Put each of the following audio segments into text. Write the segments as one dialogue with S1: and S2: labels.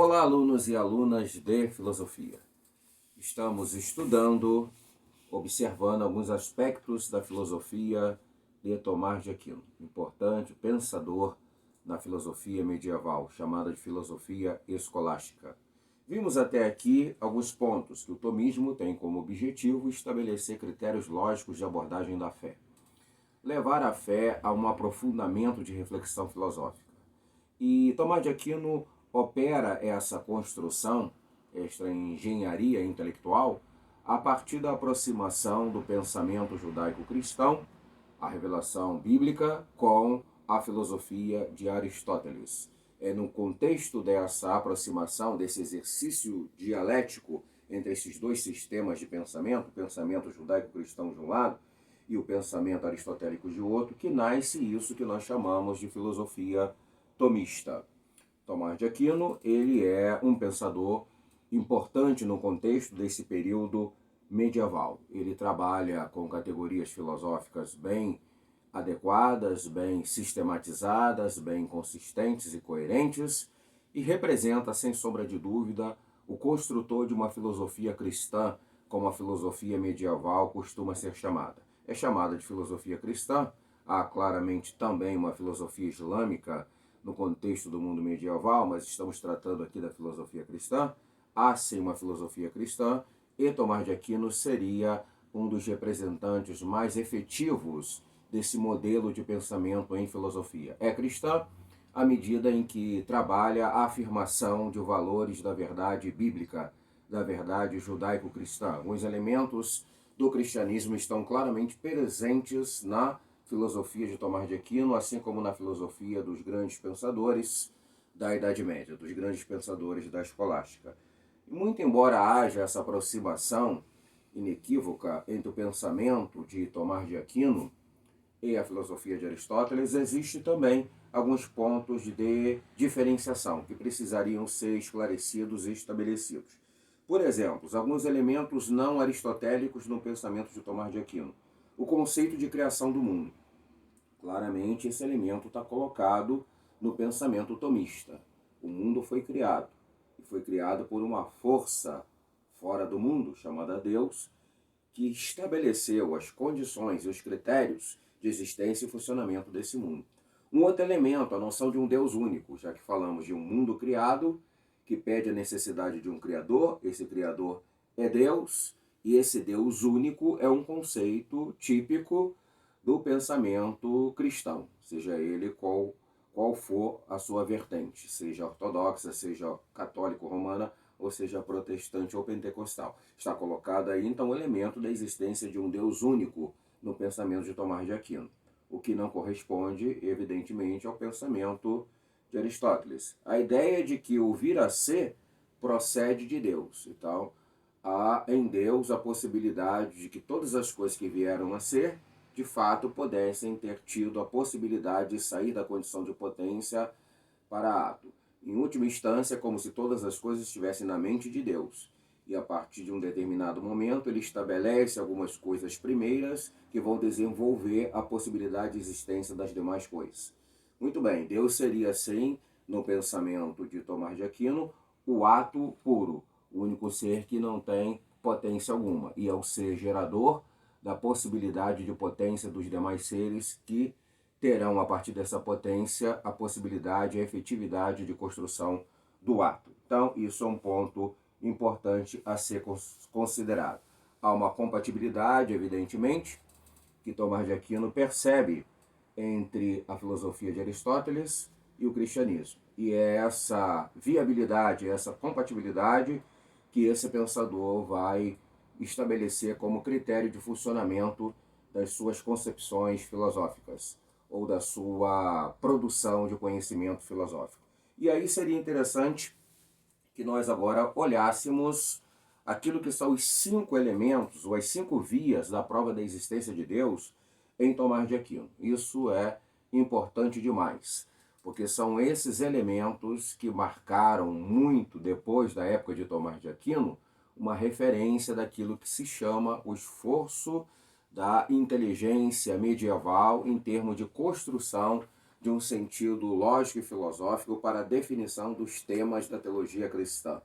S1: Olá, alunos e alunas de filosofia. Estamos estudando, observando alguns aspectos da filosofia de Tomás de Aquino, importante pensador na filosofia medieval, chamada de filosofia escolástica. Vimos até aqui alguns pontos que o tomismo tem como objetivo estabelecer critérios lógicos de abordagem da fé, levar a fé a um aprofundamento de reflexão filosófica. E Tomás de Aquino opera essa construção, esta engenharia intelectual, a partir da aproximação do pensamento judaico-cristão, a revelação bíblica, com a filosofia de Aristóteles. É no contexto dessa aproximação, desse exercício dialético entre esses dois sistemas de pensamento, o pensamento judaico-cristão de um lado e o pensamento aristotélico de outro, que nasce isso que nós chamamos de filosofia tomista. Tomás de Aquino, ele é um pensador importante no contexto desse período medieval. Ele trabalha com categorias filosóficas bem adequadas, bem sistematizadas, bem consistentes e coerentes, e representa, sem sombra de dúvida, o construtor de uma filosofia cristã, como a filosofia medieval costuma ser chamada. É chamada de filosofia cristã, há claramente também uma filosofia islâmica no contexto do mundo medieval, mas estamos tratando aqui da filosofia cristã. Há sim uma filosofia cristã, e Tomás de Aquino seria um dos representantes mais efetivos desse modelo de pensamento em filosofia. É cristã à medida em que trabalha a afirmação de valores da verdade bíblica, da verdade judaico-cristã. Alguns elementos do cristianismo estão claramente presentes na filosofia de Tomás de Aquino, assim como na filosofia dos grandes pensadores da Idade Média, dos grandes pensadores da escolástica. E muito embora haja essa aproximação inequívoca entre o pensamento de Tomás de Aquino e a filosofia de Aristóteles, existe também alguns pontos de diferenciação que precisariam ser esclarecidos e estabelecidos. Por exemplo, alguns elementos não aristotélicos no pensamento de Tomás de Aquino. O conceito de criação do mundo. Claramente, esse elemento está colocado no pensamento tomista. O mundo foi criado, e foi criado por uma força fora do mundo, chamada Deus, que estabeleceu as condições e os critérios de existência e funcionamento desse mundo. Um outro elemento, a noção de um Deus único, já que falamos de um mundo criado, que pede a necessidade de um Criador, esse Criador é Deus, e esse Deus único é um conceito típico do pensamento cristão, seja ele qual for a sua vertente, seja ortodoxa, seja católico-romana, ou seja protestante ou pentecostal. Está colocado aí, então, o elemento da existência de um Deus único no pensamento de Tomás de Aquino, o que não corresponde, evidentemente, ao pensamento de Aristóteles. A ideia de que o vir a ser procede de Deus. Então, há em Deus a possibilidade de que todas as coisas que vieram a ser, de fato, pudessem ter tido a possibilidade de sair da condição de potência para ato. Em última instância, é como se todas as coisas estivessem na mente de Deus. E a partir de um determinado momento, ele estabelece algumas coisas primeiras que vão desenvolver a possibilidade de existência das demais coisas. Muito bem, Deus seria, assim, no pensamento de Tomás de Aquino, o ato puro, o único ser que não tem potência alguma, e é o ser gerador da possibilidade de potência dos demais seres que terão, a partir dessa potência, a possibilidade e a efetividade de construção do ato. Então, isso é um ponto importante a ser considerado. Há uma compatibilidade, evidentemente, que Tomás de Aquino percebe entre a filosofia de Aristóteles e o cristianismo. E é essa viabilidade, essa compatibilidade que esse pensador vai estabelecer como critério de funcionamento das suas concepções filosóficas ou da sua produção de conhecimento filosófico. E aí seria interessante que nós agora olhássemos aquilo que são os 5 elementos, ou as 5 vias da prova da existência de Deus em Tomás de Aquino. Isso é importante demais, porque são esses elementos que marcaram muito, depois da época de Tomás de Aquino, uma referência daquilo que se chama o esforço da inteligência medieval em termos de construção de um sentido lógico e filosófico para a definição dos temas da teologia cristã.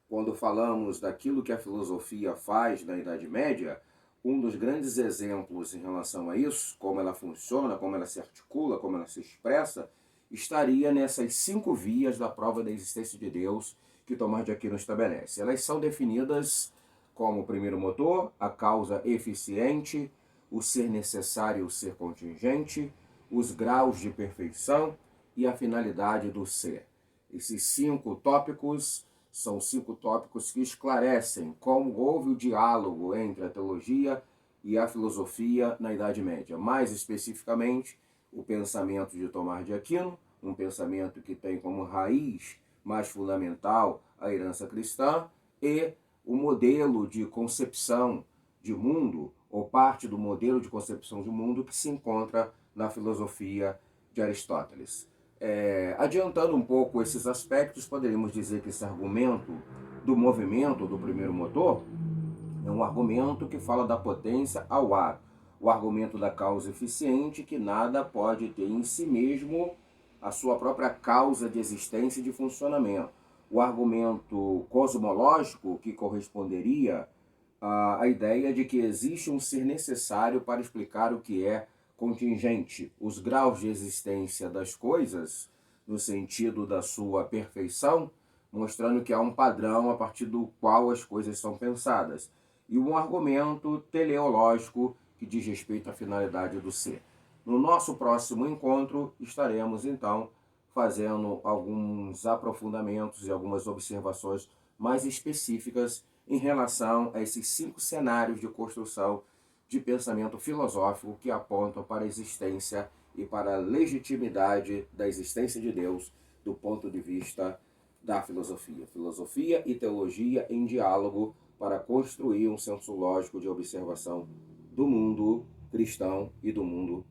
S1: Quando falamos daquilo que a filosofia faz na Idade Média, um dos grandes exemplos em relação a isso, como ela funciona, como ela se articula, como ela se expressa, estaria nessas 5 vias da prova da existência de Deus que Tomás de Aquino estabelece. Elas são definidas como o primeiro motor, a causa eficiente, o ser necessário e o ser contingente, os graus de perfeição e a finalidade do ser. Esses 5 tópicos são 5 tópicos que esclarecem como houve o diálogo entre a teologia e a filosofia na Idade Média. Mais especificamente, o pensamento de Tomás de Aquino, um pensamento que tem como raiz mais fundamental a herança cristã, e o modelo de concepção de mundo, ou parte do modelo de concepção de mundo que se encontra na filosofia de Aristóteles. Adiantando um pouco esses aspectos, poderíamos dizer que esse argumento do movimento do primeiro motor é um argumento que fala da potência ao ar, o argumento da causa eficiente, que nada pode ter em si mesmo a sua própria causa de existência e de funcionamento. O argumento cosmológico, que corresponderia à ideia de que existe um ser necessário para explicar o que é contingente, os graus de existência das coisas, no sentido da sua perfeição, mostrando que há um padrão a partir do qual as coisas são pensadas, e um argumento teleológico que diz respeito à finalidade do ser. No nosso próximo encontro, estaremos então fazendo alguns aprofundamentos e algumas observações mais específicas em relação a esses 5 cenários de construção de pensamento filosófico que apontam para a existência e para a legitimidade da existência de Deus do ponto de vista da filosofia. Filosofia e teologia em diálogo para construir um senso lógico de observação do mundo cristão e do mundo